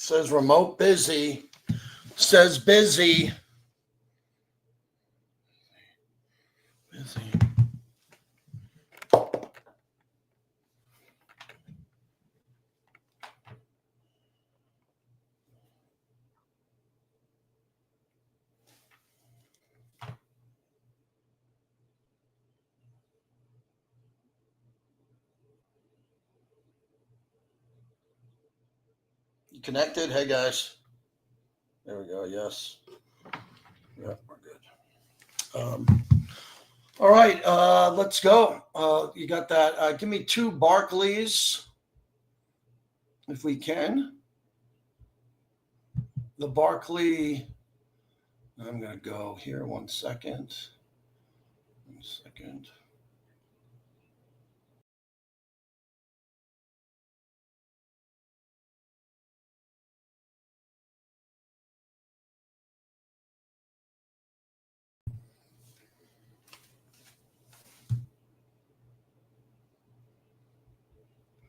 Says remote busy. Says busy. Busy. You connected? Hey, guys. There we go. Yes. Yeah, we're good. All right, let's go. You got that? Give me 2 Barclays, if we can. The Barclay. I'm going to go here 1 second. 1 second.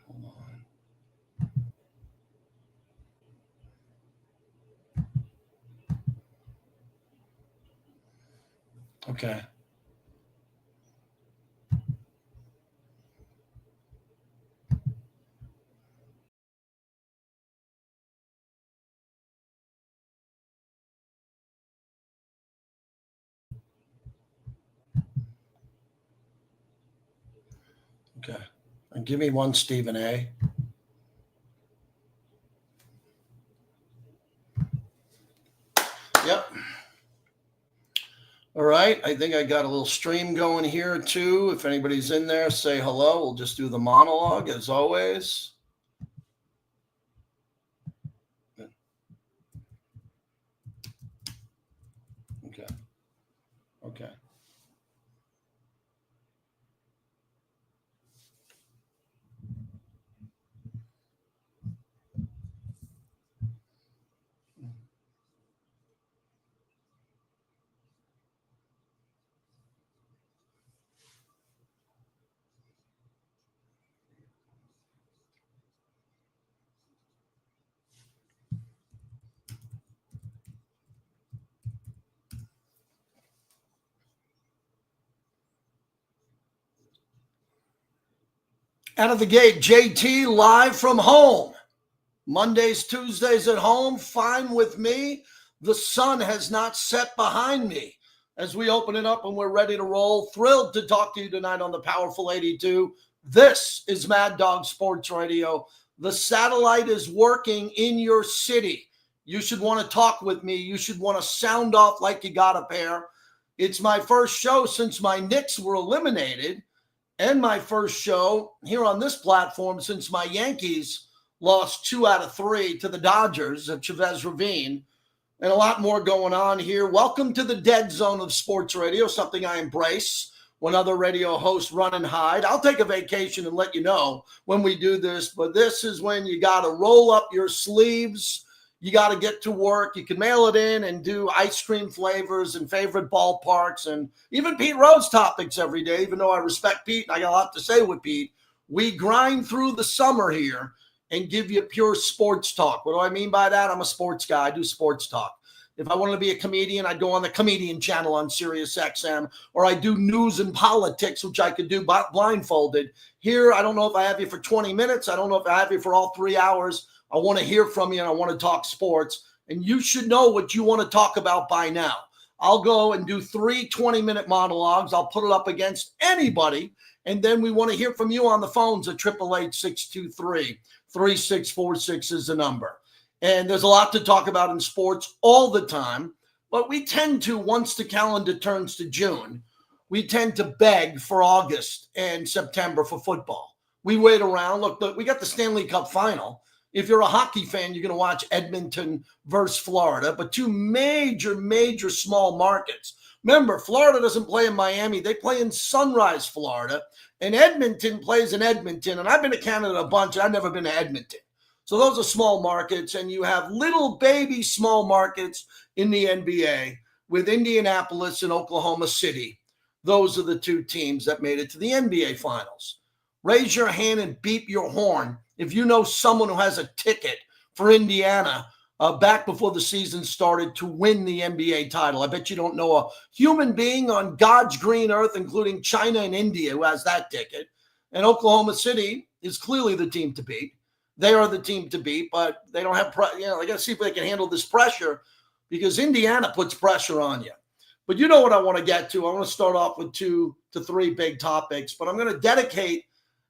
Hold on. Okay. Okay. And give me 1 Stephen A. Yep. All right. I think I got a little stream going here too. If anybody's in there, say hello. We'll just do the monologue as always. Okay. Okay. Out of the gate, JT live from home. Mondays, Tuesdays at home, fine with me. The sun has not set behind me as we open it up and we're ready to roll. Thrilled to talk to you tonight on the Powerful 82. This is Mad Dog Sports Radio. The satellite is working in your city. You should want to talk with me. You should want to sound off like you got a pair. It's my first show since my Knicks were eliminated, and my first show here on this platform since my Yankees lost 2 out of 3 to the Dodgers at Chavez Ravine, and a lot more going on here. Welcome to the dead zone of sports radio, something I embrace when other radio hosts run and hide. I'll take a vacation and let you know when we do this, but this is when you got to roll up your sleeves. You got to get to work. You can mail it in and do ice cream flavors and favorite ballparks and even Pete Rose topics every day, even though I respect Pete and I got a lot to say with Pete. We grind through the summer here and give you pure sports talk. What do I mean by that? I'm a sports guy. I do sports talk. If I wanted to be a comedian, I'd go on the comedian channel on Sirius XM, or I do news and politics, which I could do blindfolded. Here, I don't know if I have you for 20 minutes. I don't know if I have you for all 3 hours. I want to hear from you, and I want to talk sports. And you should know what you want to talk about by now. I'll go and do 3 20-minute monologues. I'll put it up against anybody. And then we want to hear from you on the phones at 888-623-3646 is the number. And there's a lot to talk about in sports all the time. But we tend to, once the calendar turns to June, we tend to beg for August and September for football. We wait around. Look, we got the Stanley Cup Final. If you're a hockey fan, you're going to watch Edmonton versus Florida, but 2 major small markets. Remember, Florida doesn't play in Miami. They play in Sunrise, Florida, and Edmonton plays in Edmonton. And I've been to Canada a bunch, and I've never been to Edmonton. So those are small markets, and you have little baby small markets in the NBA with Indianapolis and Oklahoma City. Those are the 2 teams that made it to the NBA Finals. Raise your hand and beep your horn if you know someone who has a ticket for Indiana back before the season started to win the NBA title. I bet you don't know a human being on God's green earth, including China and India, who has that ticket. And Oklahoma City is clearly the team to beat. They are the team to beat, but they don't have, they got to see if they can handle this pressure, because Indiana puts pressure on you. But you know what I want to get to. I want to start off with 2 to 3 big topics, but I'm going to dedicate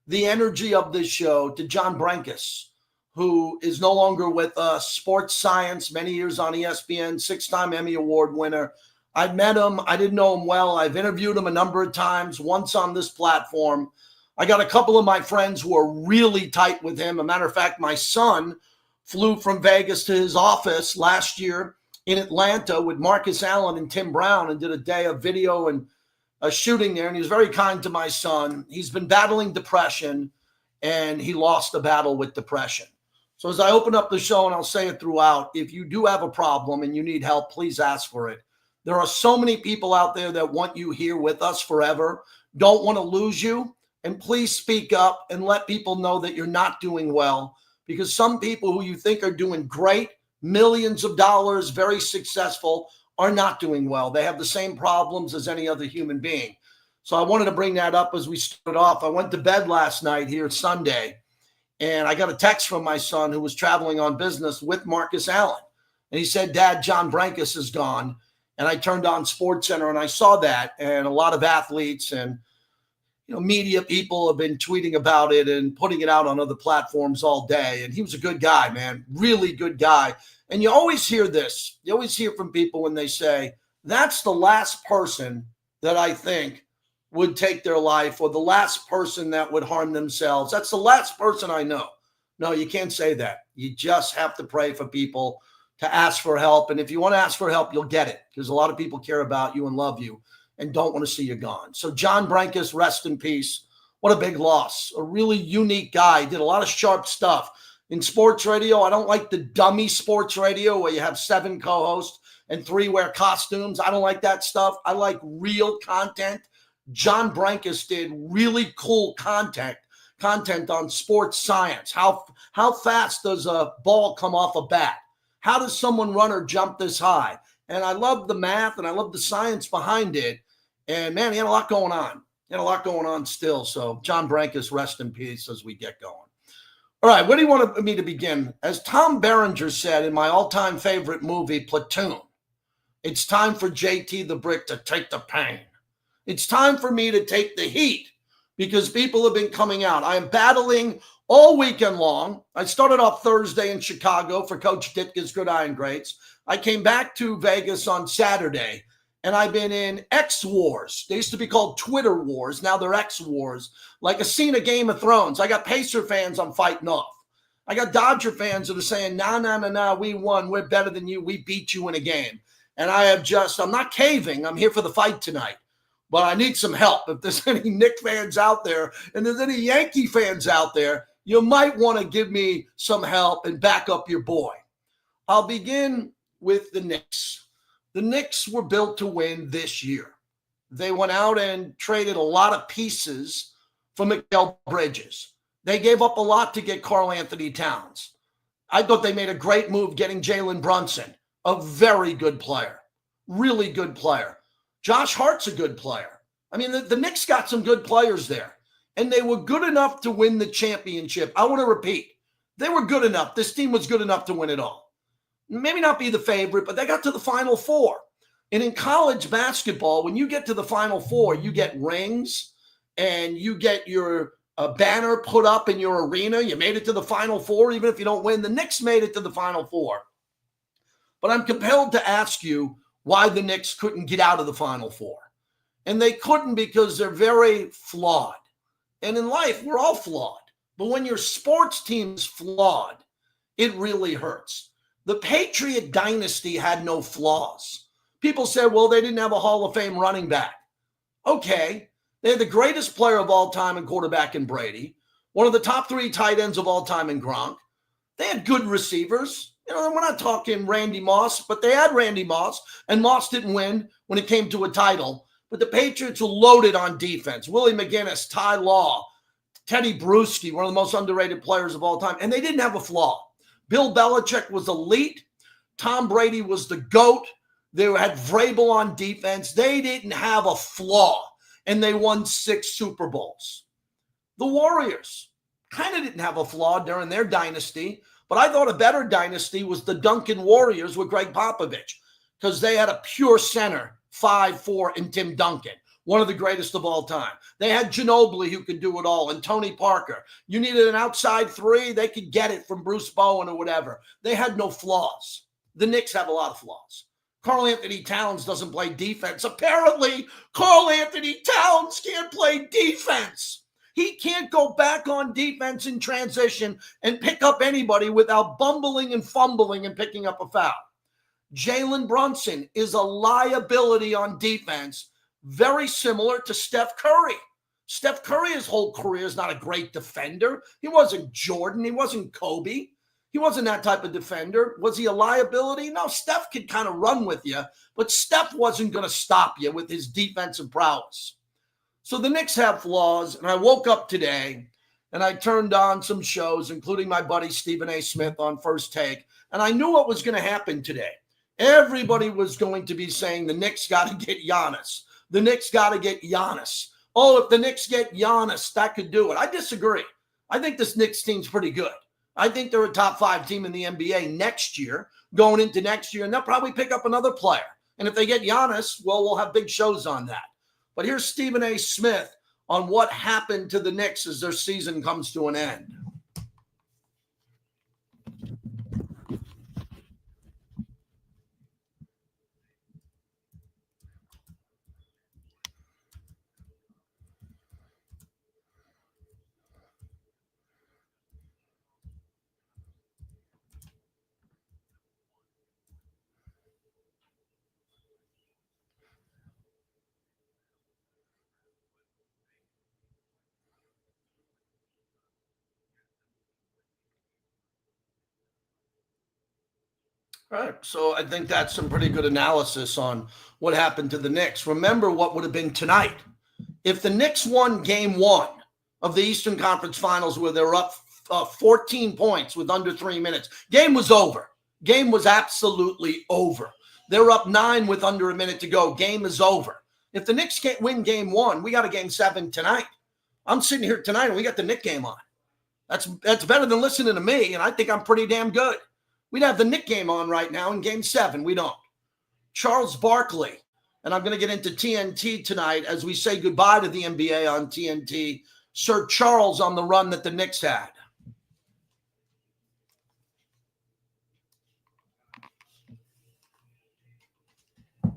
the energy of this show to John Brenkus, who is no longer with us. Sports science, many years on ESPN, 6-time Emmy Award winner. I've met him. I didn't know him well. I've interviewed him a number of times, once on this platform. I got a couple of my friends who are really tight with him. As a matter of fact, my son flew from Vegas to his office last year in Atlanta with Marcus Allen and Tim Brown and did a day of video and a shooting there. And he was very kind to my son. He's been battling depression, and he lost the battle with depression. So as I open up the show, and I'll say it throughout, if you do have a problem and you need help, please ask for it. There are so many people out there that want you here with us forever, don't want to lose you. And please speak up and let people know that you're not doing well, because some people who you think are doing great, millions of dollars, very successful, are not doing well. They have the same problems as any other human being. So I wanted to bring that up as we started off. I went to bed last night here Sunday, and I got a text from my son who was traveling on business with Marcus Allen. And he said, "Dad, John Brenkus is gone." And I turned on SportsCenter and I saw that, and a lot of athletes and media people have been tweeting about it and putting it out on other platforms all day. And he was a good guy, man, really good guy. And you always hear this. You always hear from people when they say, that's the last person that I think would take their life, or the last person that would harm themselves. That's the last person I know. No, you can't say that. You just have to pray for people, to ask for help. And if you want to ask for help, you'll get it, because a lot of people care about you and love you and don't want to see you gone. So John Brenkus, rest in peace. What a big loss. A really unique guy. Did a lot of sharp stuff. In sports radio, I don't like the dummy sports radio where you have 7 co-hosts and 3 wear costumes. I don't like that stuff. I like real content. John Brenkus did really cool content on sports science. How fast does a ball come off a bat? How does someone run or jump this high? And I love the math and I love the science behind it. And, man, he had a lot going on. He had a lot going on still. So, John Brenkus, rest in peace as we get going. All right, where do you want me to begin? As Tom Berenger said in my all-time favorite movie, Platoon, it's time for JT the Brick to take the pain. It's time for me to take the heat, because people have been coming out. I am battling all weekend long. I started off Thursday in Chicago for Coach Ditka's Good Iron Greats. I came back to Vegas on Saturday, and I've been in X Wars. They used to be called Twitter Wars. Now they're X Wars, like a scene of Game of Thrones. I got Pacer fans I'm fighting off. I got Dodger fans that are saying, nah, we won. We're better than you. We beat you in a game. And I'm not caving. I'm here for the fight tonight. But I need some help. If there's any Knicks fans out there and there's any Yankee fans out there, you might want to give me some help and back up your boy. I'll begin with the Knicks. The Knicks were built to win this year. They went out and traded a lot of pieces for Mikal Bridges. They gave up a lot to get Karl Anthony Towns. I thought they made a great move getting Jalen Brunson, a very good player, really good player. Josh Hart's a good player. I mean, the Knicks got some good players there, and they were good enough to win the championship. I want to repeat, they were good enough. This team was good enough to win it all. Maybe not be the favorite, but they got to the Final Four. And in college basketball, when you get to the Final Four, you get rings and you get your banner put up in your arena. You made it to the Final Four, even if you don't win. The Knicks made it to the Final Four. But I'm compelled to ask you why the Knicks couldn't get out of the Final Four. And they couldn't because they're very flawed. And in life, we're all flawed. But when your sports team is flawed, it really hurts. The Patriot dynasty had no flaws. People said, well, they didn't have a Hall of Fame running back. Okay. They had the greatest player of all time in quarterback in Brady, one of the top 3 tight ends of all time in Gronk. They had good receivers. We're not talking Randy Moss, but they had Randy Moss, and Moss didn't win when it came to a title. But the Patriots were loaded on defense. Willie McGinnis, Ty Law, Teddy Bruschi, one of the most underrated players of all time, and they didn't have a flaw. Bill Belichick was elite. Tom Brady was the GOAT. They had Vrabel on defense. They didn't have a flaw, and they won 6 Super Bowls. The Warriors kind of didn't have a flaw during their dynasty, but I thought a better dynasty was the Duncan Warriors with Greg Popovich, because they had a pure center, 5'4", and Tim Duncan, one of the greatest of all time. They had Ginobili, who could do it all, and Tony Parker. You needed an outside 3, they could get it from Bruce Bowen or whatever. They had no flaws. The Knicks have a lot of flaws. Karl Anthony Towns doesn't play defense. Apparently, Karl Anthony Towns can't play defense. He can't go back on defense in transition and pick up anybody without bumbling and fumbling and picking up a foul. Jalen Brunson is a liability on defense, very similar to Steph Curry. Steph Curry, his whole career, is not a great defender. He wasn't Jordan. He wasn't Kobe. He wasn't that type of defender. Was he a liability? No, Steph could kind of run with you, but Steph wasn't going to stop you with his defensive prowess. So the Knicks have flaws, and I woke up today, and I turned on some shows, including my buddy Stephen A. Smith on First Take, and I knew what was going to happen today. Everybody was going to be saying the Knicks got to get Giannis. The Knicks got to get Giannis. Oh, if the Knicks get Giannis, that could do it. I disagree. I think this Knicks team's pretty good. I think they're a top 5 team in the NBA next year, going into next year, and they'll probably pick up another player. And if they get Giannis, well, we'll have big shows on that. But here's Stephen A. Smith on what happened to the Knicks as their season comes to an end. All right, so I think that's some pretty good analysis on what happened to the Knicks. Remember what would have been tonight. If the Knicks won game 1 of the Eastern Conference Finals where they're up 14 points with under 3 minutes, game was over. Game was absolutely over. They're up 9 with under a minute to go. Game is over. If the Knicks can't win game 1, we got a game 7 tonight. I'm sitting here tonight and we got the Knick game on. That's better than listening to me, and I think I'm pretty damn good. We'd have the Knick game on right now in game 7. We don't. Charles Barkley, and I'm going to get into TNT tonight as we say goodbye to the NBA on TNT. Sir Charles on the run that the Knicks had. You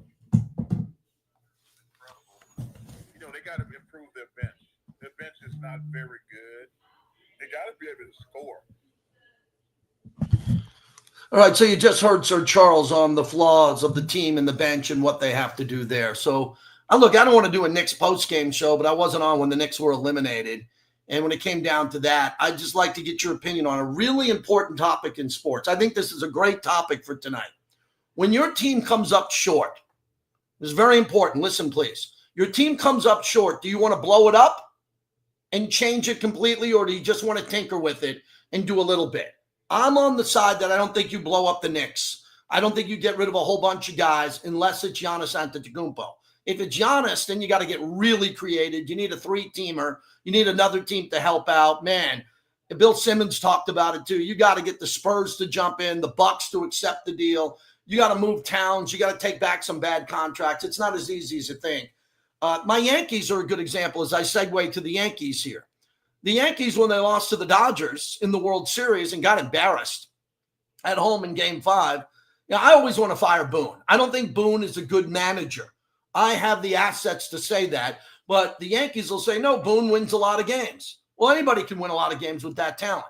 know, they got to improve their bench. Their bench is not very good. They got to be able to score. All right, so you just heard Sir Charles on the flaws of the team and the bench and what they have to do there. So, look, I don't want to do a Knicks post-game show, but I wasn't on when the Knicks were eliminated. And when it came down to that, I'd just like to get your opinion on a really important topic in sports. I think this is a great topic for tonight. When your team comes up short, this is very important. Listen, please. Your team comes up short. Do you want to blow it up and change it completely, or do you just want to tinker with it and do a little bit? I'm on the side that I don't think you blow up the Knicks. I don't think you get rid of a whole bunch of guys unless it's Giannis Antetokounmpo. If it's Giannis, then you got to get really creative. You need a 3-teamer. You need another team to help out. Man, Bill Simmons talked about it too. You got to get the Spurs to jump in, the Bucks to accept the deal. You got to move Towns. You got to take back some bad contracts. It's not as easy as you think. My Yankees are a good example as I segue to the Yankees here. The Yankees, when they lost to the Dodgers in the World Series and got embarrassed at home in Game 5, I always want to fire Boone. I don't think Boone is a good manager. I have the assets to say that, but the Yankees will say, no, Boone wins a lot of games. Well, anybody can win a lot of games with that talent.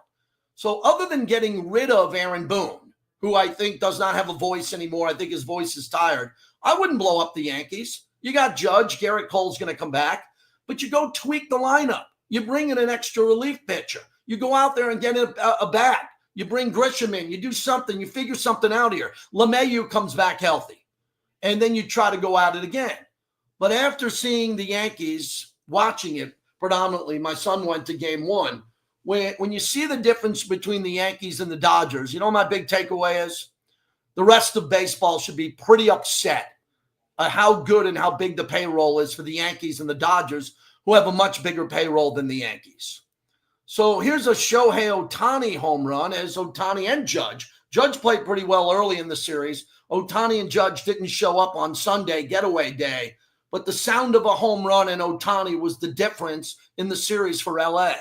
So other than getting rid of Aaron Boone, who I think does not have a voice anymore, I think his voice is tired, I wouldn't blow up the Yankees. You got Judge, Garrett Cole's going to come back, but you go tweak the lineup. You bring in an extra relief pitcher. You go out there and get a bat. You bring Grisham in. You do something. You figure something out here. LeMahieu comes back healthy. And then you try to go at it again. But after seeing the Yankees, watching it predominantly, my son went to game 1. when you see the difference between the Yankees and the Dodgers, you know my big takeaway is? The rest of baseball should be pretty upset at how good and how big the payroll is for the Yankees and the Dodgers, who have a much bigger payroll than the Yankees. So here's a Shohei Ohtani home run as Ohtani and Judge. Judge played pretty well early in the series. Ohtani and Judge didn't show up on Sunday, getaway day. But the sound of a home run in Ohtani was the difference in the series for LA.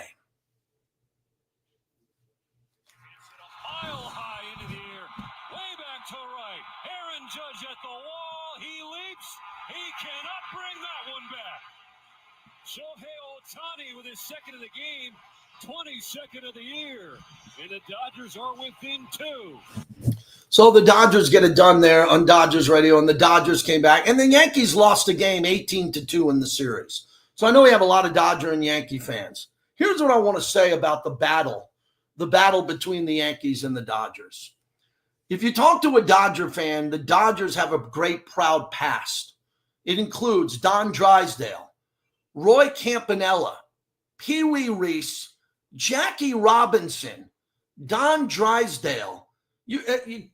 Mile high into the air, way back to right. Aaron Judge at the wall. He leaps. He cannot bring that one back. Shohei Ohtani with his second of the game, 22nd of the year. And the Dodgers are within 2. So the Dodgers get it done there on Dodgers radio, and the Dodgers came back. And the Yankees lost the game 18-2 in the series. So I know we have a lot of Dodger and Yankee fans. Here's what I want to say about the battle between the Yankees and the Dodgers. If you talk to a Dodger fan, the Dodgers have a great, proud past. It includes Don Drysdale, Roy Campanella, Pee Wee Reese, Jackie Robinson, Don Drysdale,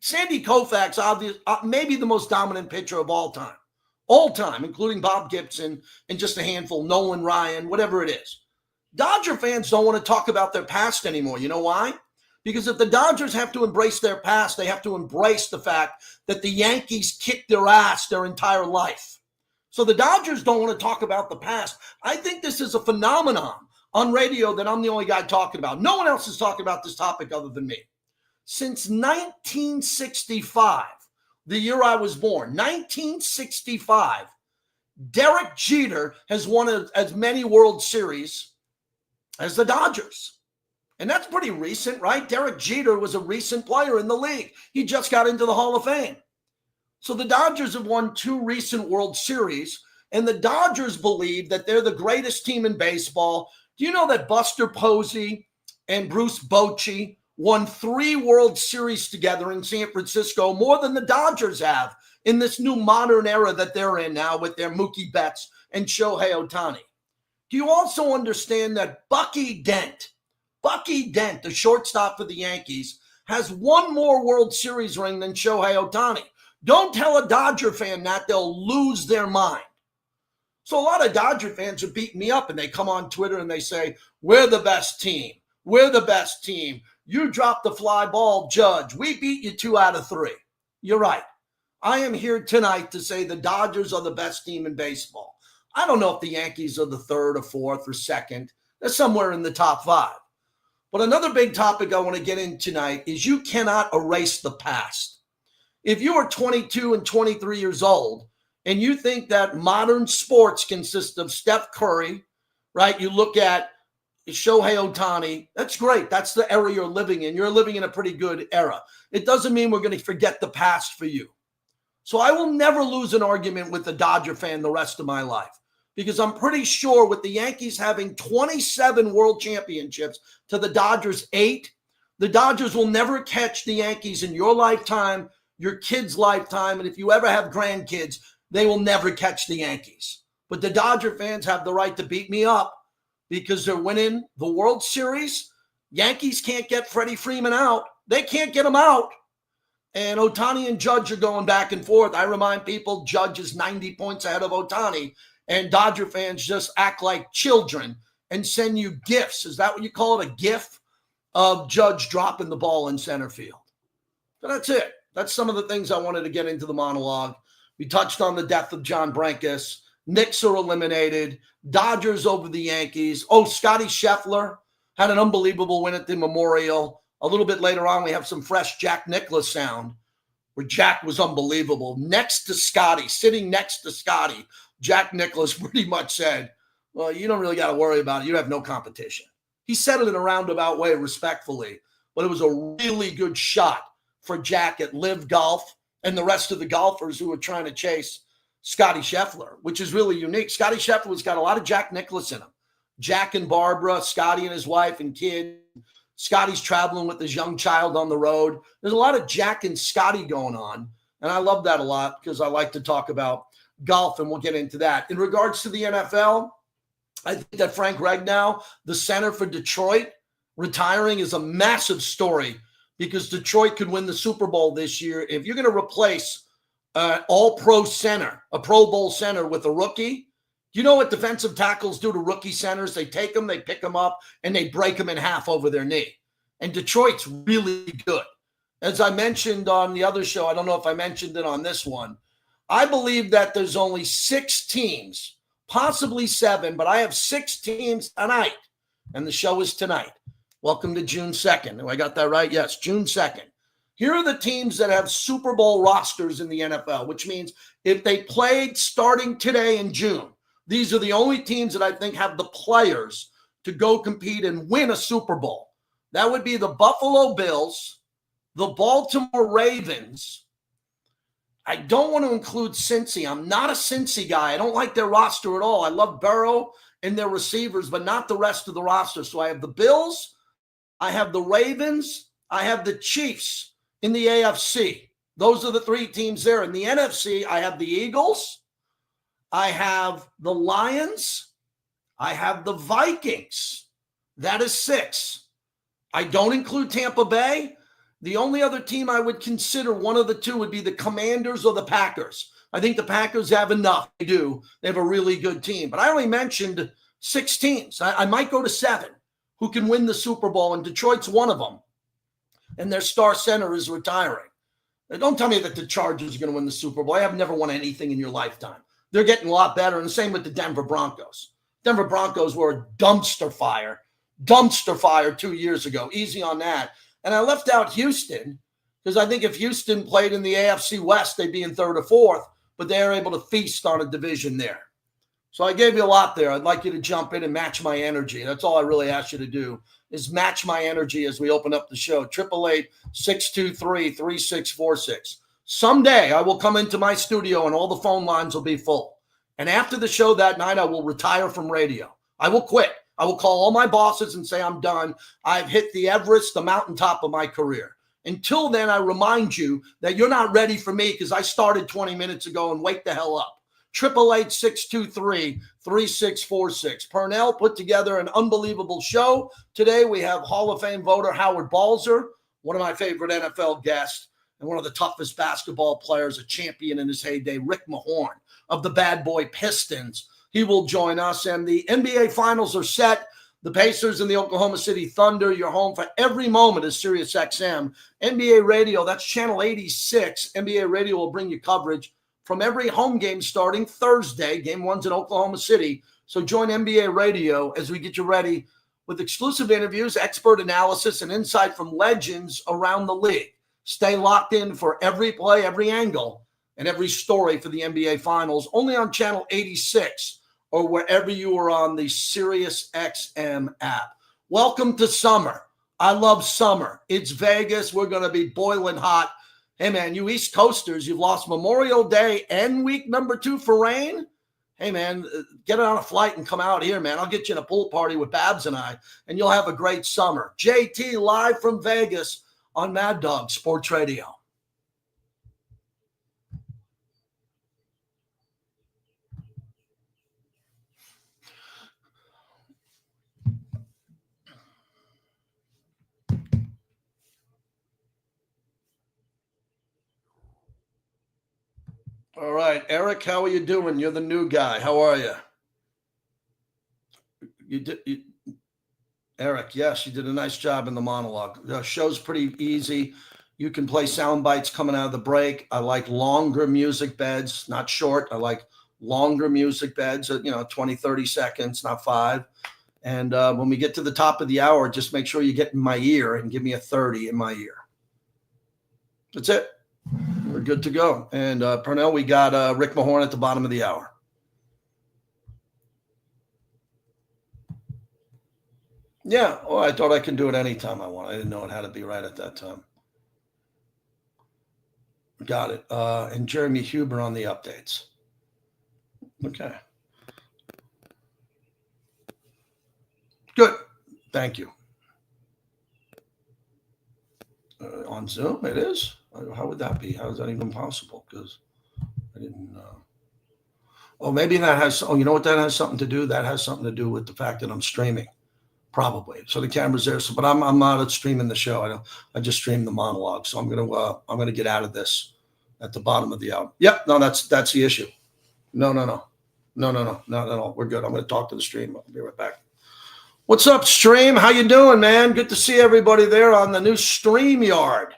Sandy Koufax, maybe the most dominant pitcher of all time, including Bob Gibson and just a handful, Nolan Ryan, whatever it is. Dodger fans don't want to talk about their past anymore. You know why? Because if the Dodgers have to embrace their past, they have to embrace the fact that the Yankees kicked their ass their entire life. So the Dodgers don't want to talk about the past. I think this is a phenomenon on radio that I'm the only guy talking about. No one else is talking about this topic other than me. Since 1965, the year I was born, 1965, Derek Jeter has won as many World Series as the Dodgers. And that's pretty recent, right? Derek Jeter was a recent player in the league. He just got into the Hall of Fame. So the Dodgers have won 2 recent World Series, and the Dodgers believe that they're the greatest team in baseball. Do you know that Buster Posey and Bruce Bochy won 3 World Series together in San Francisco, more than the Dodgers have in this new modern era that they're in now with their Mookie Betts and Shohei Ohtani? Do you also understand that Bucky Dent, the shortstop for the Yankees, has 1 more World Series ring than Shohei Ohtani? Don't tell a Dodger fan that, they'll lose their mind. So a lot of Dodger fans are beating me up, and they come on Twitter and they say, we're the best team. We're the best team. You dropped the fly ball, Judge. We beat you 2 out of 3. You're right. I am here tonight to say the Dodgers are the best team in baseball. I don't know if the Yankees are the 3rd or 4th or 2nd. They're somewhere in the top 5. But another big topic I want to get in tonight is you cannot erase the past. If you are 22 and 23 years old and you think that modern sports consist of Steph Curry, right? You look at Shohei Ohtani, that's great. That's the era you're living in. You're living in a pretty good era. It doesn't mean we're going to forget the past for you. So I will never lose an argument with a Dodger fan the rest of my life, because I'm pretty sure with the Yankees having 27 world championships to the Dodgers 8, the Dodgers will never catch the Yankees in your lifetime, your kids' lifetime, and if you ever have grandkids, they will never catch the Yankees. But the Dodger fans have the right to beat me up because they're winning the World Series. Yankees can't get Freddie Freeman out. They can't get him out. And Ohtani and Judge are going back and forth. I remind people Judge is 90 points ahead of Ohtani, and Dodger fans just act like children and send you gifts. Is that what you call it, a gif of Judge dropping the ball in center field? So that's it. That's some of the things I wanted to get into the monologue. We touched on the death of John Brankus. Knicks are eliminated. Dodgers over the Yankees. Oh, Scotty Scheffler had an unbelievable win at the Memorial. A little bit later on, we have some fresh Jack Nicklaus sound where Jack was unbelievable. Next to Scotty, sitting next to Scotty, Jack Nicklaus pretty much said, well, you don't really got to worry about it. You have no competition. He said it in a roundabout way, respectfully, but it was a really good shot for Jack at Live Golf and the rest of the golfers who were trying to chase Scotty Scheffler, which is really unique. Scotty Scheffler's got a lot of Jack Nicklaus in him. Jack and Barbara, Scotty and his wife and kid. Scotty's traveling with his young child on the road. There's a lot of Jack and Scotty going on, and I love that a lot because I like to talk about golf, and we'll get into that. In regards to the NFL, I think that Frank Ragnow, the center for Detroit, retiring is a massive story because Detroit could win the Super Bowl this year. If you're going to replace all-pro center, a Pro Bowl center with a rookie, you know what defensive tackles do to rookie centers? They take them, they pick them up, and they break them in half over their knee. And Detroit's really good. As I mentioned on the other show, I don't know if I mentioned it on this one, I believe that there's only 6 teams, possibly 7, but I have 6 teams tonight, and the show is tonight. Welcome to June 2nd. Have I got that right? Yes, June 2nd. Here are the teams that have Super Bowl rosters in the NFL, which means if they played starting today in June, these are the only teams that I think have the players to go compete and win a Super Bowl. That would be the Buffalo Bills, the Baltimore Ravens. I don't want to include Cincy. I'm not a Cincy guy. I don't like their roster at all. I love Burrow and their receivers, but not the rest of the roster. So I have the Bills, I have the Ravens, I have the Chiefs in the AFC. Those are the 3 teams there. In the NFC, I have the Eagles, I have the Lions, I have the Vikings. That is 6. I don't include Tampa Bay. The only other team I would consider, one of the 2, would be the Commanders or the Packers. I think the Packers have enough. They do. They have a really good team. But I only mentioned 6 teams. I might go to 7 who can win the Super Bowl, and Detroit's one of them. And their star center is retiring. Now, don't tell me that the Chargers are going to win the Super Bowl. I have never won anything in your lifetime. They're getting a lot better, and the same with the Denver Broncos. Denver Broncos were a dumpster fire 2 years ago. Easy on that. And I left out Houston because I think if Houston played in the AFC West, they'd be in 3rd or 4th, but they're able to feast on a division there. So I gave you a lot there. I'd like you to jump in and match my energy. That's all I really ask you to do is match my energy as we open up the show. 888-623-3646. Someday I will come into my studio and all the phone lines will be full. And after the show that night, I will retire from radio. I will quit. I will call all my bosses and say, I'm done. I've hit the Everest, the mountaintop of my career. Until then, I remind you that you're not ready for me because I started 20 minutes ago, and wake the hell up. 888-623-3646. Purnell put together an unbelievable show. Today we have Hall of Fame voter Howard Balzer, one of my favorite NFL guests, and one of the toughest basketball players, a champion in his heyday, Rick Mahorn of the Bad Boy Pistons. He will join us, and the NBA Finals are set. The Pacers and the Oklahoma City Thunder, your home for every moment is Sirius XM. NBA Radio, that's channel 86. NBA Radio will bring you coverage from every home game starting Thursday. Game 1's in Oklahoma City. So join NBA Radio as we get you ready with exclusive interviews, expert analysis, and insight from legends around the league. Stay locked in for every play, every angle, and every story for the NBA Finals, only on channel 86 or wherever you are on the Sirius XM app. Welcome to summer. I love summer. It's Vegas. We're going to be boiling hot. Hey, man, you East Coasters, you've lost Memorial Day and week number 2 for rain. Hey, man, get on a flight and come out here, man. I'll get you in a pool party with Babs and I, and you'll have a great summer. JT live from Vegas on Mad Dog Sports Radio. All right, Eric, how are you doing? You're the new guy. How are you? Eric, yes, you did a nice job in the monologue. The show's pretty easy. You can play sound bites coming out of the break. I like longer music beds, not short. I like longer music beds, 20, 30 seconds, not 5. And when we get to the top of the hour, just make sure you get in my ear and give me a 30 in my ear. That's it. We're good to go. And Purnell, we got Rick Mahorn at the bottom of the hour. Yeah. Oh, I thought I could do it anytime I want. I didn't know it had to be right at that time. Got it. And Jeremy Huber on the updates. Okay. Good. Thank you. On Zoom, it is. How would that be? How is that even possible? Because I didn't. Oh, maybe that has. Oh, you know what that has something to do? That has something to do with the fact that I'm streaming. Probably. So the camera's there. So, but I'm not streaming the show. I just stream the monologue. So I'm gonna get out of this at the bottom of the hour. Yep. No, that's the issue. No. We're good. I'm gonna talk to the stream. I'll be right back. What's up, stream? How you doing, man? Good to see everybody there on the new StreamYard.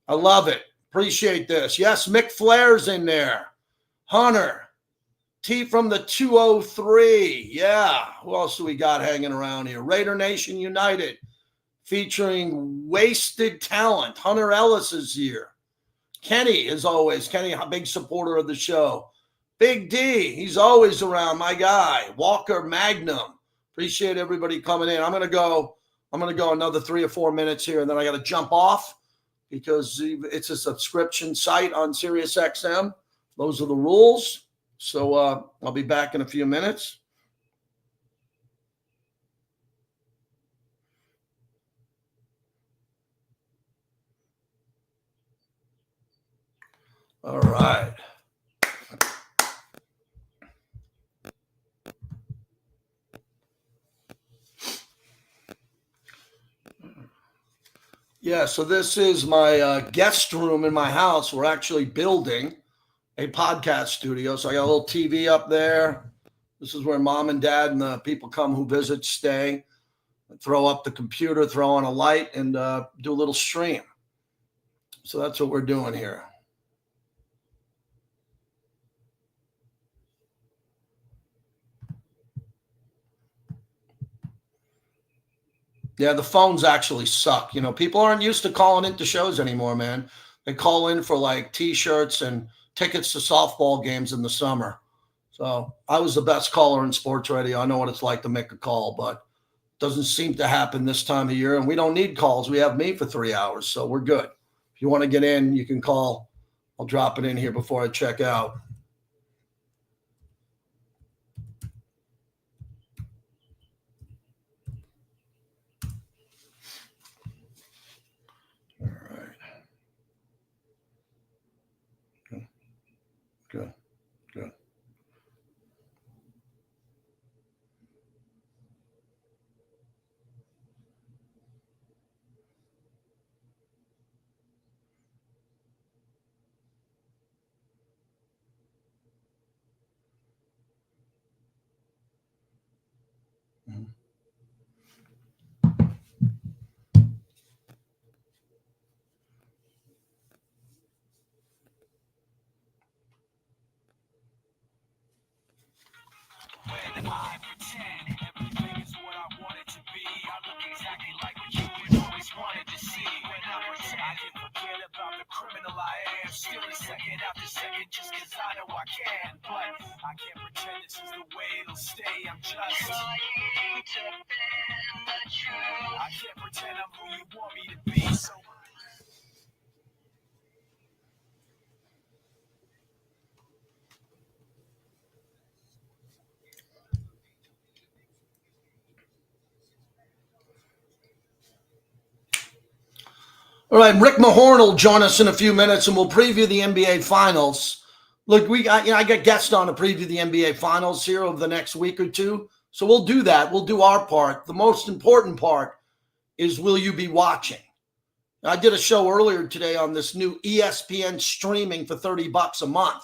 I love it. Appreciate this. Yes, Mick Flair's in there. Hunter. T from the 203. Yeah. Who else do we got hanging around here? Raider Nation United featuring Wasted Talent. Hunter Ellis is here. Kenny, as always. Kenny, a big supporter of the show. Big D, he's always around, my guy. Walker Magnum. Appreciate everybody coming in. I'm gonna go another 3 or 4 minutes here, and then I got to jump off because it's a subscription site on SiriusXM. Those are the rules. So I'll be back in a few minutes. All right. Yeah, so this is my guest room in my house. We're actually building a podcast studio. So I got a little TV up there. This is where mom and dad and the people come who visit stay. Throw up the computer, throw on a light, and do a little stream. So that's what we're doing here. Yeah, the phones actually suck. You know, people aren't used to calling into shows anymore, man. They call in for like T-shirts and tickets to softball games in the summer. So I was the best caller in sports radio. I know what it's like to make a call, but it doesn't seem to happen this time of year. And we don't need calls. We have me for 3 hours, so we're good. If you want to get in, you can call. I'll drop it in here before I check out. All right. Good. Mm-hmm. When I pretend everything is what I want it to be, I look exactly like what you always wanted to see. When I pretend, I can forget about the criminal I am. Still a second after second, just cause I know I can. But I can't pretend this is the way it'll stay. I'm just trying to bend the truth. I can't pretend I'm who you want me to be. So All right, Rick Mahorn will join us in a few minutes, and we'll preview the NBA Finals. Look, I got guests on to preview the NBA Finals here over the next week or two, so we'll do that. We'll do our part. The most important part is, will you be watching? I did a show earlier today on this new ESPN streaming for $30 a month,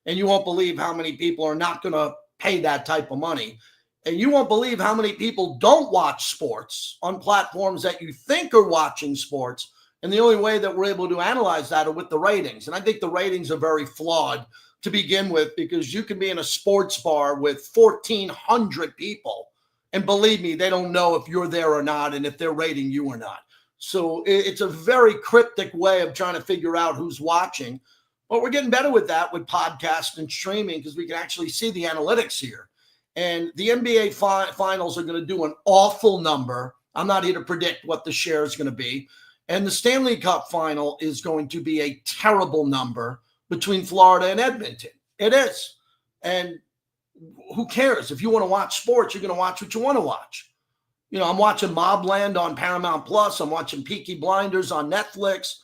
and you won't believe how many people are not going to pay that type of money. And you won't believe how many people don't watch sports on platforms that you think are watching sports. And the only way that we're able to analyze that are with the ratings. And I think the ratings are very flawed to begin with, because you can be in a sports bar with 1,400 people, and believe me, they don't know if you're there or not and if they're rating you or not. So it's a very cryptic way of trying to figure out who's watching. But we're getting better with that with podcast and streaming, because we can actually see the analytics here. And the NBA finals are going to do an awful number. I'm not here to predict what the share is going to be. And the Stanley Cup final is going to be a terrible number between Florida and Edmonton. It is. And who cares? If you want to watch sports, you're going to watch what you want to watch. You know, I'm watching Mobland on Paramount Plus. I'm watching Peaky Blinders on Netflix.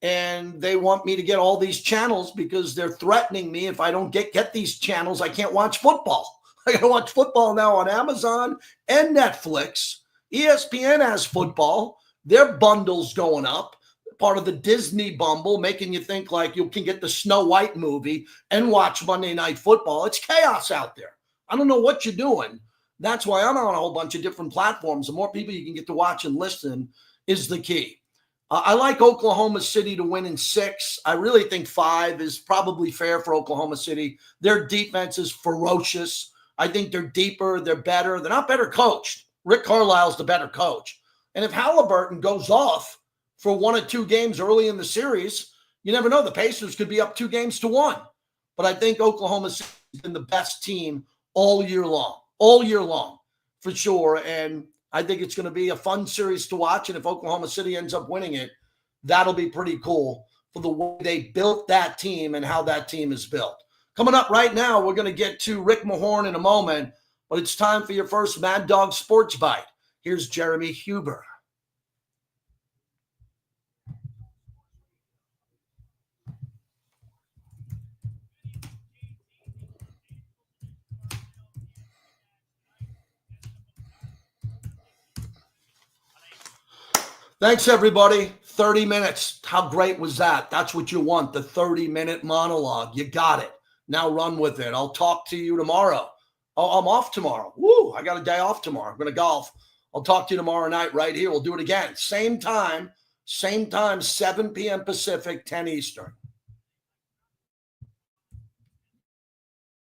And they want me to get all these channels because they're threatening me. If I don't get these channels, I can't watch football. I got to watch football now on Amazon and Netflix. ESPN has football. Their bundle's going up. Part of the Disney bundle, making you think like you can get the Snow White movie and watch Monday Night Football. It's chaos out there. I don't know what you're doing. That's why I'm on a whole bunch of different platforms. The more people you can get to watch and listen is the key. I like Oklahoma City to win in 6. I really think 5 is probably fair for Oklahoma City. Their defense is ferocious. I think they're deeper. They're better. They're not better coached. Rick Carlisle's the better coach. And if Halliburton goes off for 1 or 2 games early in the series, you never know. The Pacers could be up 2-1. But I think Oklahoma City has been the best team all year long, for sure. And I think it's going to be a fun series to watch. And if Oklahoma City ends up winning it, that'll be pretty cool for the way they built that team and how that team is built. Coming up right now, we're going to get to Rick Mahorn in a moment, but it's time for your first Mad Dog Sports Bite. Here's Jeremy Huber. Thanks, everybody. 30 minutes. How great was that? That's what you want, the 30-minute monologue. You got it. Now run with it. I'll talk to you tomorrow. Oh, I'm off tomorrow. Woo, I got a day off tomorrow. I'm going to golf. I'll talk to you tomorrow night right here. We'll do it again. Same time, 7 p.m. Pacific, 10 Eastern.